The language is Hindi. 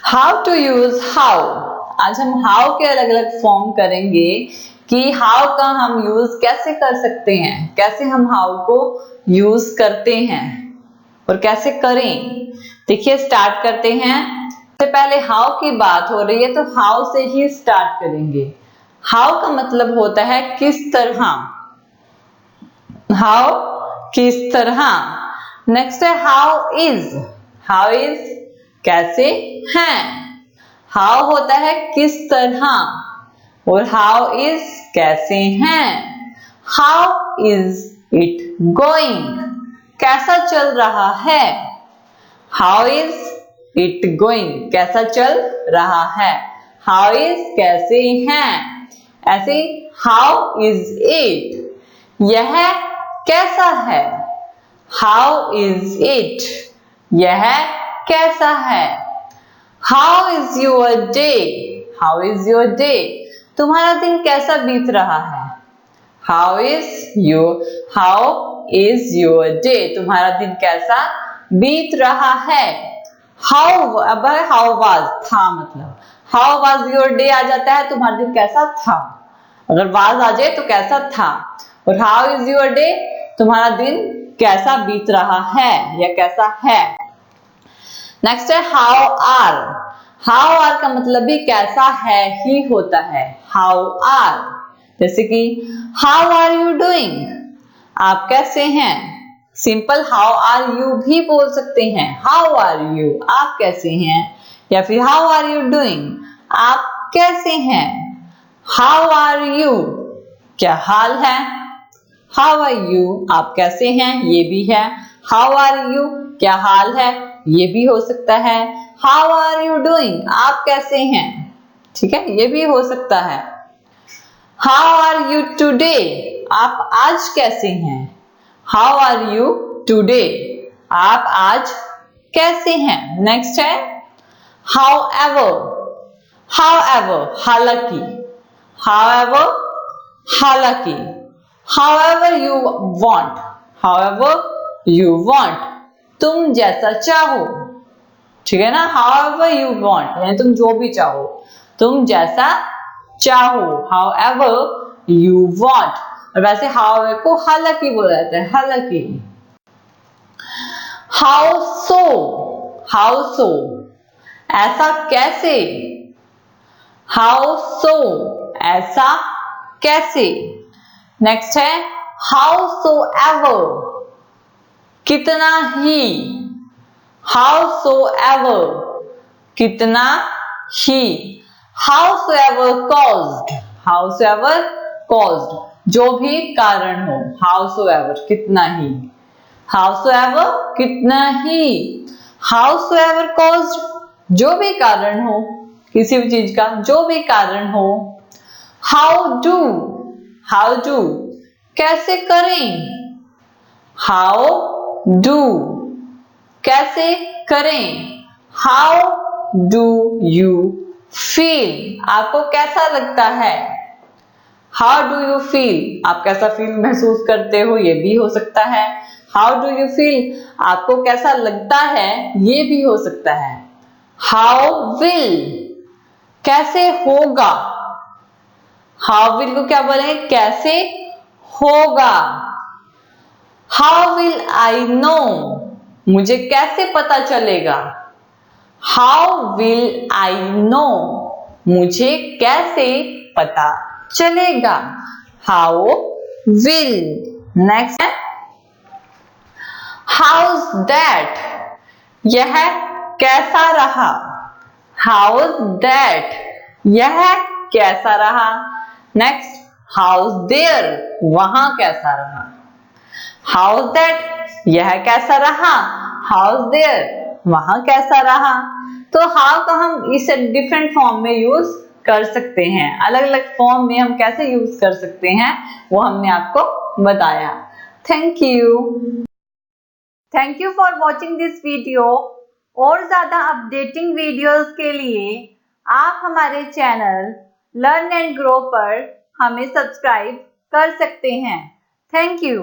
How to use how. आज हम हाउ के अलग अलग फॉर्म करेंगे कि हाउ का हम यूज कैसे कर सकते हैं, कैसे हम हाउ को यूज करते हैं और कैसे करें। देखिए स्टार्ट करते हैं। सबसे पहले हाउ की बात हो रही है तो हाउ से ही स्टार्ट करेंगे। हाउ का मतलब होता है किस तरह। हाउ किस तरह। नेक्स्ट है हाउ इज। हाउ इज कैसे हैं। हाउ होता है किस तरह और हाउ इज कैसे हैं। हाउ इज इट गोइंग कैसा चल रहा है। हाउ इज इट गोइंग कैसा चल रहा है। हाउ इज कैसे हैं। ऐसे हाउ इज इट यह कैसा है। हाउ इज इट यह कैसा है। How is your day. How is your day तुम्हारा दिन कैसा बीत रहा है। हाउ इज योर डे तुम्हारा दिन कैसा बीत रहा है। हाउ अब हाउ वाज था, मतलब हाउ वाज योर डे आ जाता है तुम्हारा दिन कैसा था। अगर वाज आ जाए तो कैसा था। और हाउ इज योर डे तुम्हारा दिन कैसा बीत रहा है या कैसा है। नेक्स्ट है हाउ आर। हाउ आर का मतलब भी कैसा है ही होता है। हाउ आर जैसे कि हाउ आर यू डूइंग आप कैसे हैं। सिंपल हाउ आर यू भी बोल सकते हैं। हाउ आर यू आप कैसे हैं, या फिर हाउ आर यू डूइंग आप कैसे हैं। हाउ आर यू क्या हाल है। हाउ आर यू आप कैसे हैं ये भी है। हाउ आर यू क्या हाल है ये भी हो सकता है। हाउ आर यू डूइंग आप कैसे हैं, ठीक है, ये भी हो सकता है। हाउ आर यू टुडे आप आज कैसे हैं। हाउ आर यू टुडे आप आज कैसे हैं। नेक्स्ट है हाउ एवर। हाउ एवर हालांकि। हाउ एवर हालांकि। However you want, however you want तुम जैसा चाहो, ठीक है ना। however you want यानी तुम जो भी चाहो, तुम जैसा चाहो। however you want और वैसे however को हालांकि बोला जाता है, हालांकि। how so ऐसा कैसे। how so ऐसा कैसे। नेक्स्ट है howsoever कितना ही। howsoever कितना ही। howsoever caused जो भी कारण हो। howsoever कितना ही। howsoever कितना ही। howsoever caused जो भी कारण हो, किसी भी चीज का जो भी कारण हो। how do कैसे करें। how do कैसे करें। how do you feel आपको कैसा लगता है। how do you feel आप कैसा फील महसूस करते हो ये भी हो सकता है। how do you feel आपको कैसा लगता है ये भी हो सकता है। how will कैसे होगा। how will को क्या बोलेंगे कैसे होगा। how will I know मुझे कैसे पता चलेगा। how will I know मुझे कैसे पता चलेगा। how will। नेक्स्ट है how's that यह कैसा रहा। how's that यह कैसा रहा। नेक्स्ट how's there वहां कैसा रहा। how's that यह कैसा रहा। how's there वहां कैसा रहा। तो हाउ का हम इसे डिफरेंट फॉर्म में यूज कर सकते हैं। अलग अलग फॉर्म में हम कैसे यूज कर सकते हैं वो हमने आपको बताया। Thank you for watching this video. और ज्यादा अपडेटिंग वीडियोस के लिए आप हमारे चैनल लर्न एंड ग्रो पर हमें सब्सक्राइब कर सकते हैं। Thank you.